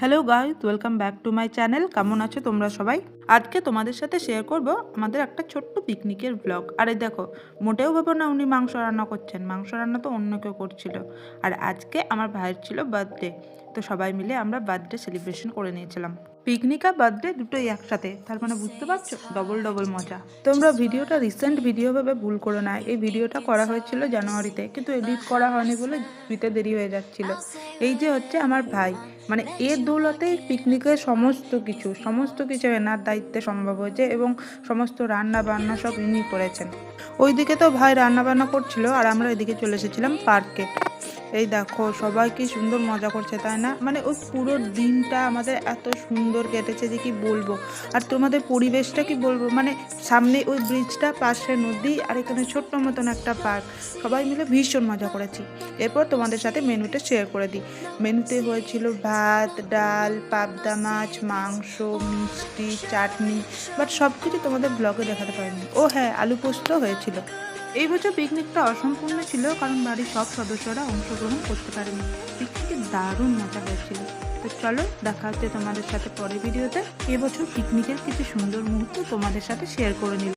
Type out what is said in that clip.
Hello guys, welcome back to my channel. কেমন আছো তোমরা সবাই? আজকে তোমাদের সাথে শেয়ার করব আমাদের একটা ছোট্ট পিকনিকের ব্লগ। আরে দেখো, মোটেও ভাবো না উনি মাংস রান্না করছেন, মাংস রান্না তো অন্য কেউ করছিল। আর আজকে আমার ভাইয়ের ছিল বার্থডে, তো সবাই মিলে আমরা বার্থডে সেলিব্রেশন করে নিয়েছিলাম। পিকনিক আর বার্থডে দুটোই একসাথে, তার মানে বুঝতে পারছো, ডবল ডবল মজা। তোমরা ভিডিওটা রিসেন্ট ভিডিও ভেবে ভুল করো না, এই ভিডিওটা করা হয়েছিল জানুয়ারিতে, কিন্তু এডিট করা হয়নি বলে দিতে দেরি হয়ে যাচ্ছিল। এই যে হচ্ছে আমার ভাই, মানে এর দৌলতেই পিকনিকের সমস্ত কিছু এনার দায়িত্বে সম্ভব হয়েছে, এবং সমস্ত রান্না বান্না সব ইনি করেছেন। ওইদিকে তো ভাই রান্না বান্না করছিল, আর আমরা এদিকে চলে এসেছিলাম পার্কে। এই দেখো সবাই কি সুন্দর মজা করছে, তাই না? মানে ওই পুরো দিনটা আমাদের এত সুন্দর কেটেছে যে কি বলবো। আর তোমাদের পরিবেশটা কি বলবো, মানে সামনে ওই ব্রিজটা, পাশে নদী, আর এখানে ছোট্ট মতন একটা পার্ক। সবাই মিলে ভীষণ মজা করেছি। এরপর তোমাদের সাথে মেনুটা শেয়ার করে দিই। মেনুতে হয়েছিল ভাত, ডাল, পাবদা মাছ, মাংস, মিষ্টি, চাটনি, বাট সব কিছু তোমাদের ব্লগে দেখাতে পারিনি। ও হ্যাঁ, আলু পোস্ত হয়েছিল। এই বছর পিকনিকটা অসম্পূর্ণ ছিল কারণ বাড়ির সব সদস্যরা অংশগ্রহণ করতে পারেনি। পিকনিকে দারুণ মজা হয়েছিল। তো চলো, দেখা হচ্ছে তোমাদের সাথে পরের ভিডিওতে। এবছর পিকনিকের কিছু সুন্দর মুহূর্ত তোমাদের সাথে শেয়ার করে নিলাম।